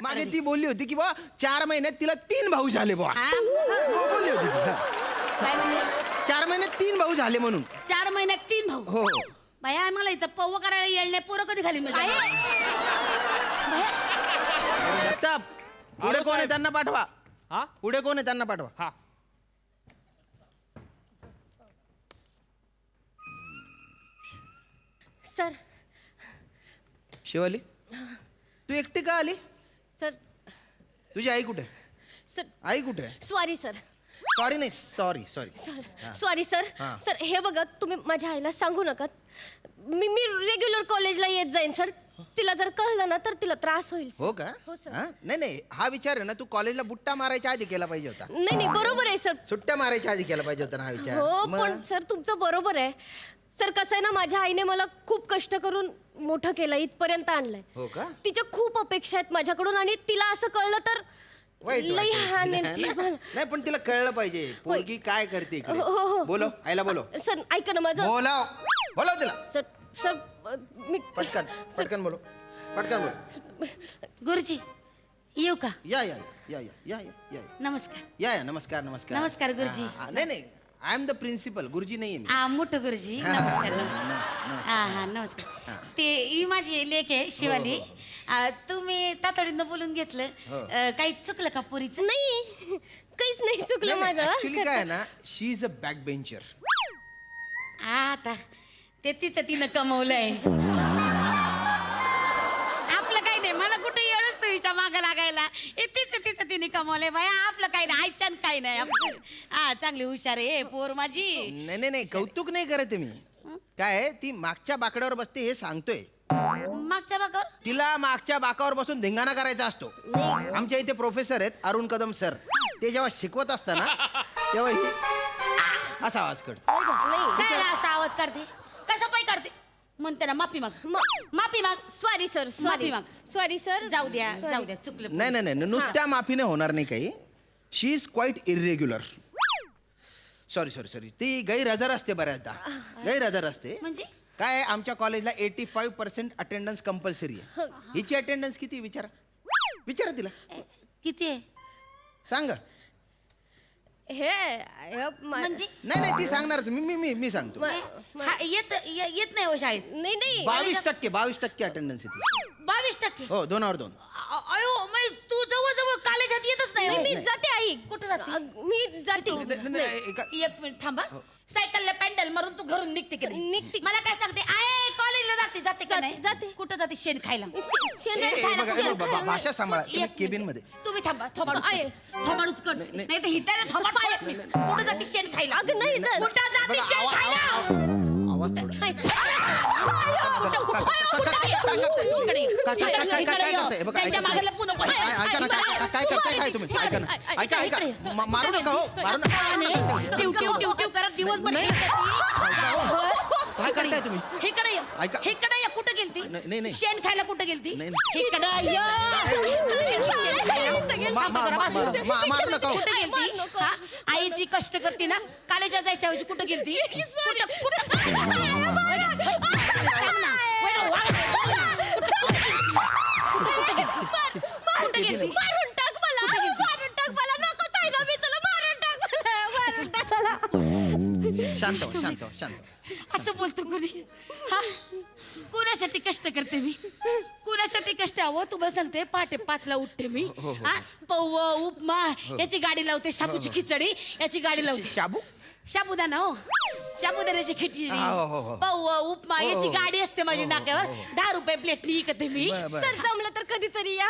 मागे ती बोलली होती की बा 4 महिन्यात तिला 3 भाऊ झाले बुवा. बोलली होती ती. काय म्हणले? 4 महिन्यात 3 भाऊ झाले म्हणून. 4 महिन्यात 3 भाऊ. हो. बाया मला इथं पव्व करायला येळणे पोरं कधी खाली म्हणजे आता पुढे कोण आहे त्यांना पाठवा. हा पुढे कोण आहे त्यांना पाठवा. हा सर शिवाली तू एकटी का आली. सर तुझी आई कुठे. सर आई कुठे. सॉरी सर सॉरी नाही sorry sorry. Sir sorry sir हां. सर हे बघा तुम्ही माझ्या आईला सांगू नका. मी रेग्युलर कॉलेजला येत जाईन सर. तिला जर कळलं ना तर तिला त्रास होईल सर. हो का. हो, सर. हा? नाही नाही हा विचार आहे ना तू कॉलेजला बुट्टा मारायच्या आधी केला पाहिजे होता. नाही नाही बरोबर आहे सर. सुट्ट्या मारायच्या आधी केला पाहिजे होता ना हा विचार. हो मग? पण सर तुमचं बरोबर आहे. सर कसं आहे ना माझ्या आईने मला खूप कष्ट करून मोठं केलं इथपर्यंत आणलंय. हो का. तिच्या खूप अपेक्षा आहेत माझ्याकडून आणि तिला असं कळलं तर वाईट लई वाटेल. हाणेल ती मला. नाही पण तिला कळलं पाहिजे पोरगी काय करते इकडे. हो, हो, हो. बोलो आईला बोलो. सर ऐका ना माझं बोलाव बोलाव तिला. सर सर मी पटकन पटकन बोलो पटकन बोलो. गुरुजी येऊ का? या या या या या या या नमस्कार. या या नमस्कार नमस्कार. नमस्कार, गुरुजी. नाही नाही आय एम द प्रिन्सिपल. गुरुजी नाही मी. मोठं गुरुजी नमस्कार नमस्कार. हा हा नमस्कार. ते ही माझी लेक आहे शिवाली. तुम्ही तातडीनं बोलून घेतलं. काही चुकलं का पोरीचं? नाही काहीच नाही चुकलं माझं. ऍक्च्युली काय आहे ना शी इज अ बॅक बेंचर. आता ते तिनं कमवलंय. आपलं काही नाही. मला कुठे येळच तू हिच्या मागं लागायला. हे तिचं तिने कमवलंय बाया. आपलं काही नाही. आयच्यान काही नाही आपलं. हा चांगली हुशार आहे पोर माझी. नाही नाही नाही कौतुक नाही करत आहे मी. काय आहे, ती मागच्या बाकड्यावर बसते हे सांगतोय. मागच्या बाकर तिला मागच्या बाकावर बसून धिंगाणा करायचा असतो. आमच्या इथे प्रोफेसर आहेत अरुण कदम सर. ते जेव्हा शिकवत असताना तेव्हा ही असा आवाज करतो. नाही काय असा आवाज काढते? कशा पाय काढते? म्हणते ना माफी माग. माफी माग. सॉरी सर माफी सॉरी माग. सॉरी सर जाऊ द्या चुकलं. नाही नाही नाही नुसत्या माफीने होणार नाही काही. She is quite irregular. Sorry sorry sorry ती गैरहजर असते बऱ्याचदा. गैरहजर असते. म्हणजे काय आमच्या कॉलेजला 85% अटेंडन्स कंपल्सरी आहे. हिची अटेंडन्स किती विचारा. विचारा तिला. किती आहे? सांग. हे म्हणजे नाही नाही ती सांगणारच. मी सांगतो. येत नाही हो शाळेत. नाही नाही 22% अटेंडन्स येते. 22%. हो 2/2. अयो मग तू जवळ कॉलेजात येतच नाही नाही, रे. मी जाते आई. कुठं जाते? मी जाते. एक मिनिट थांबा. सायकलला पॅन्डल मारून तू घरून निघते की नाही? निघते. मला काय सांगते? आय कॉलेजला जाते का नाही? जाते. कुठं जाते? शेण खायला. शेण ए, खायला बघा, कुठं? बघा, भाषा सांभाळा. एक तुम्ही मिनिट. केबिन मध्ये. तुम्ही थांबा. थोबाडूच आहे. थोबाडूच कर. नाही तर हिताने थोबाड पाडत नाही. कुठं जाते? शेण खायला. अगं नाही जात. कुठं जाते? बघा, शेण खायला. आवाज थोडा. नाही. काय करताय? बघा, त्यांच्या ऐका. मागे लपू नको. ऐका ना काय करताय काय तुम्ही. ऐका ना ऐका मारू नका हो मारू नका. टिव करत दिवसभर हे करती. काय करताय तुम्ही. इकडे ये. ऐका. इकडे ये. कुठं गेलती? नाही, नाही. शेण खायला कुठं गेलती? नाही, इकडे ये. शेण खायला. मारू नका हो. कुठं गेलती? हा? आई ती कष्ट करते ना कॉलेजात जायच्या ऐवजी कुठं गेलती? कुठं गेलती? मारून टाक मला. मारून टाक मला. नको जायला मी तुला. मारून टाक मला. मारून टाक मला. शांत हो, शांत हो, शांत हो. असं बोलतो कोणी? हा? कुणासाठी कष्ट करते मी? कुणासाठी कष्ट हवं? तुम्हाला सांगते पहाटे 5ला उठते मी. हा? पौव उपमा याची गाडी लावते. शाबूची खिचडी याची गाडी लावते. शाबू साबुदाणा हो. साबुदाण्याची खिचडी हो. पौव उपमा याची गाडी असते माझी नाक्यावर. 10 रुपये प्लेट विकते मी. बरं. सर जमलं तर कधीतरी या.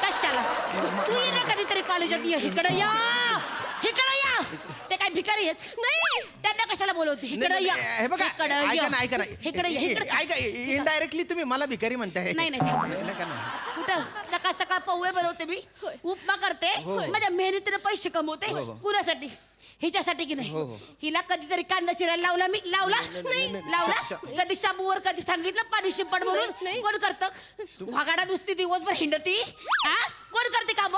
कशाला तू ये ना कधीतरी कॉलेजात ये. इकडे या. इकडे या. ते काय भिकारी आहेत? नाही त्यांना कशाला बोलवते? इकडे या. हे बघा इकडे ऐका या. ना ऐका ना इकडे या. इकडे ऐका इनडायरेक्टली तुम्ही मला भिकारी म्हणताय. नाही, नाही. नका ना. कुठं सकाळ सकाळ पौवे बनवते मी. उपमा करते. माझ्या मेहनतीने पैसे कमवते. कुणासाठी? हिच्यासाठी की नाही? हिला कधीतरी कांदा चिरायला लावला मी. लावला नाही लावला. कधी शाबूवर कधी सांगितलं पाणी शिंपड म्हणून. कोण करतं? वागाडा नुसती दिवसभर हिंडती. हा? कोण करते काम?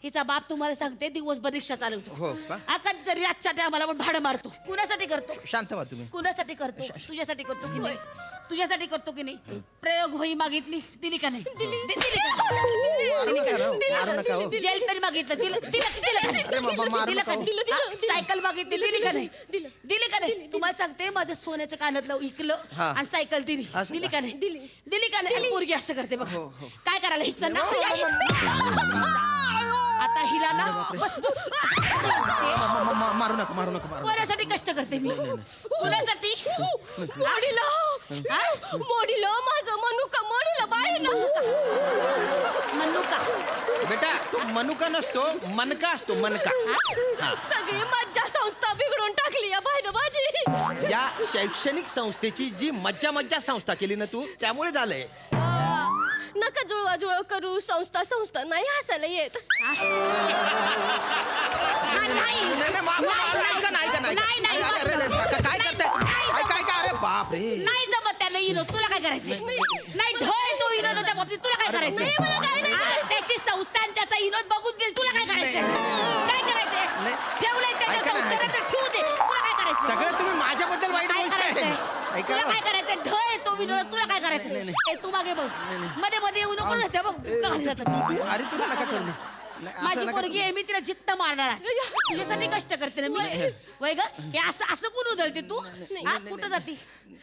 हिचा बाप तुम्हाला सांगते दिवसभर रिक्षा चालवतो. हा कधीतरी रातच्या टायमाला पण भाडं मारतो. कुणासाठी करतो? शांत व्हा तुम्ही. कुणासाठी करतो? तुझ्यासाठी करतो की नाही? तुझ्यासाठी करतो की नाही प्रयोग होई मागितली दिली का नाही दिली मारू नका हो. जेल पेन मागितलं दिलं का नाही? अरे मारू दिलं का नका हो. नाही? हा, सायकल मागितली दिली का नाही दिली का नाही तुम्हाला सांगते माझं सोन्याचं कानातलं विकलं हा. आणि सायकल दिली असं दिली का? का नाही दिली का नाही आणि पोरगी असं करते बघ काय करायला हिचं ना आता हिला ना बस बस मारू नका मारू नका कोणासाठी कष्ट करते मी कोणासाठी मोडीला माझं मनुका मोडीला बाईला मनुका बेटा तो मनुका नसतो मनका असतो मनका सगळी मज्जा संस्था बिघडून टाकली या बाईनं माझी या शैक्षणिक संस्थेची जी मज्जा संस्था केली ना तू त्यामुळे झालंय. नका जुळवा करू संस्था नाही हसायला येत नाही, काय करताय काय अरे बाप रे नाही जमत त्याला विनोद तुला काय करायचंय नाही ढोय तो विनोदाच्या बाबतीत तुला काय करायचंय मला काय नाही हा, त्याची संस्था आणि त्याचा विनोद बघून गेल तुला काय करायचंय काय करायचंय नाही. ठेवलंय त्याच्या ऐका ना, संस्थेला तर ठेवू दे तुला काय करायचं सगळं तुम्ही माझ्याबद्दल वाईट काय बोलताय. करायचंय ऐका तुला ना. काय करायचंय ढोय तो विनोद तुला काय करायचं ए तू मागे बघ मध्ये मध्ये येऊ नको ना, त्या बघ का घाली जातं. अरे तुला नका करू नये. नाही, असं माझी नका पोरगी आहे मी तिला जित्त मारणार आहे. तुझ्यासाठी कष्ट करते ना मी वय ग हे असं असं कोण उधळते तू हा कुठं जाती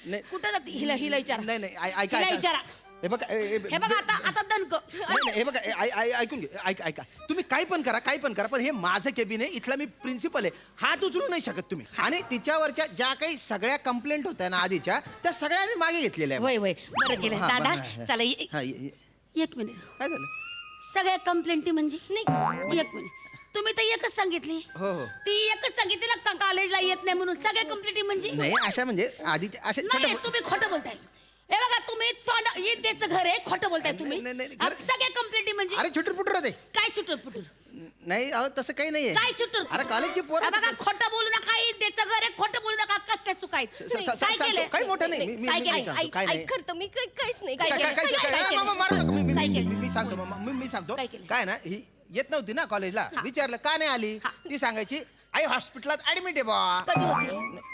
नाही. कुठं जाती हिला हिला विचारा नाही नाही ऐका हिला ऐका. विचारा हे बघा हे बघ आता दणक नाही, हे बघा ऐकून घे ऐका तुम्ही काही पण करा पण हे माझं केबिन आहे इथला मी प्रिन्सिपल आहे हात उचलू नाही शकत तुम्ही आणि तिच्यावरच्या ज्या काही सगळ्या कंप्लेंट होत्या ना आधीच्या त्या सगळ्या मी मागे घेतलेल्या आहे. वय वय बरं केलं हा, दादा बरं. चला हा, एक मिनिट काय झालं सगळ्या कंप्लेंटी म्हणजे नाही एक मिनिट तुम्ही तर एकच सांगितली हो. ती एकच सांगितली ना कॉलेजला येत नाही म्हणून सगळ्या कंप्लेंटी म्हणजे नाही अशा म्हणजे आधीच्या अशा नाही छोट्या तुम्ही खोटं बोलताय हे बघा तुम्ही तोंड विद्येचं घर आहे खोटं बोलताय तुम्ही नाही, नाही, अहो, घर- सगळ्या कंप्लेंटी म्हणजे अरे छोटे पुटर होते काय चुटूर पुटूर नाही अहो तसं काही नाहीये काय चुटूर अरे कॉलेजची पोरं बघा खोटं बोलू नका विद्येचं घर आहे खोटं बोलू नका कसल्या चुकाय काय केलंय काही मोठं नाही मी काय मी केलंय? सांगतो काय नाही खरं मी काहीच नाही काय काय केलं? काय काय काय काय केलं? मामा, मारू नका. काय केलं? मी सांगतो मामा, मी सांगतो काय केलं? काय ना ही येत नव्हती ना कॉलेजला विचारलं का नाही आली ती सांगायची आई हॉस्पिटलात ऍडमिट आहे बा कधी होती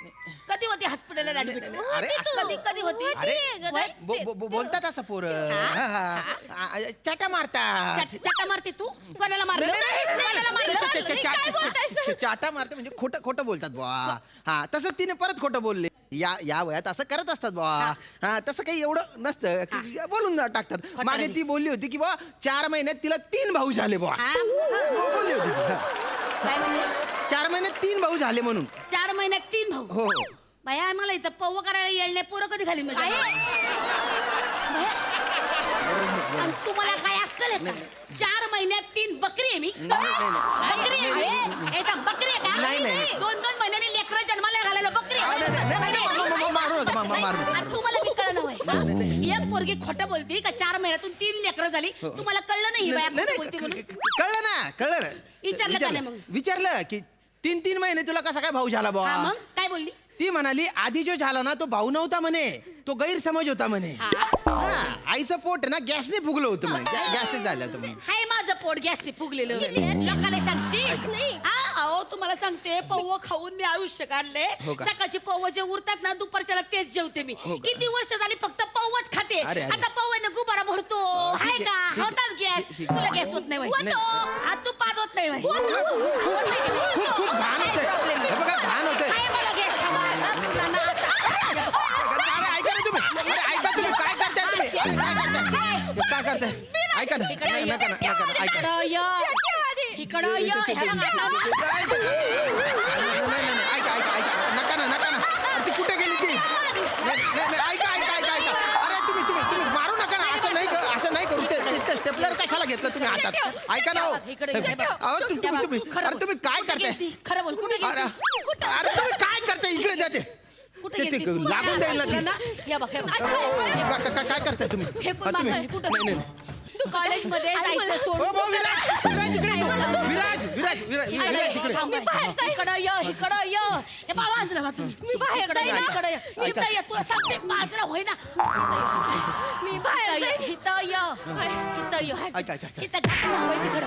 कधी होती हॉस्पिटलला ऍडमिट अरे असं- कधी होती अरे वय? बोलतात असं पोर चाटा मारतात चटा मारते तू कोणाला मारलं कोणाला मारलं चाटा मारते म्हणजे खोटं बोलतात बुवा हा तसं तिने परत खोटं बोलले या वयात असं करत असतात बुवा हा तसं काही एवढं नसतं की बोलून टाकतात मागे ती बोलली होती की बुवा 4 महिन्यात तिला 3 भाऊ झाले बुवा हा? बोलली होती ती काय म्हणले 4 महिन्यात 3 भाऊ झाले म्हणून 4 महिन्यात 3 भाऊ हो बाया मला इथं पव्व करायला येईल पोरं कधी खाली म्हणजे आणि तुम्हाला काय अक्कल आहे का 4 महिन्यात 3 बकरी आहे मी बकरी आहे मी येता बकरी आहे नाही, नाही, का नाही. 2-2 महिन्यांनी लेकरं जन्माला घालायला बकरी आहे. मारू नका मारू नका. आणि तुम्हाला बी कळलं नाही एक पोरगी खोटं बोलती का 4 महिन्यातून 3 लेकरं झाली तुम्हाला कळलं नाही ही बाया खोटं बोलती म्हणून कळलं ना विचारलं का नाही मग? विचारलं की 3 महिने तुला कसा काय भाऊ झाला हा बुवा मग काय बोलली ती म्हणाली आधी जो झाला ना तो भाऊ नव्हता म्हणे तो गैरसमज होता म्हणे हा. हा, आईचं पोट ना गॅसने फुगलं होतं म्हणे गॅसने झालं होतं म्हणे हाय माझं पोट गॅसने फुगलेलं लोकांना सांगशील नाही. हा, अहो तुम्हाला सांगते पव्व खाऊन मी आयुष्य काढले हो का? सकाळची पव्व जे उरतात ना दुपारच्याला तेच जेवते मी हो का? किती वर्ष झाली फक्त पव्वच खाते अरे, अरे. आता पव्वाने गुबारा भरतो हाय ठीक का आहे, ठीक आहे. होतात गॅस ठीक आहे. तुला गॅस होत नाही नाही. हा तू पाच होत नाही खूप घाण होतंय हे बघा घाण होतंय मला गॅस अरे ऐका ना तुम्ही अरे ऐका तुम्ही काय करताय तुम्ही काय करताय ऐका ना नका ऐका इकडं य ह्याला घातलं. नाही ऐका नका अरे ती कुठे गेली ती नाही ऐका अरे तुम्ही मारू नका ना असं नाही करू ते स्टेपलर कशाला घेतलं तुम्ही हातात ऐका ना हो. अहो तुम्ही अरे तुम्ही काय करताय खरं बोल कुठे अरे गेलती? अरे तुम्ही काय करताय इकडे जाते कुठे ते गेलती? तू लागून जाईल ना तुला ना ती. हे बघ हे बघ काय करताय तुम्ही फेकून तुम्ही मारताय, कुठं? नाही कॉलेजमध्ये जायचं हो सोडून भाऊ विराज इकडे विराज इकडे इकडं य हे बा वाजलं बा तुम्ही मी बाहेर इकडं जाईन. इकडं य. इथं ये तुला सांगते पाचला होय ना मी बाहेर जाईन. इथं य ऐका. इथं घातलं होय तिकडं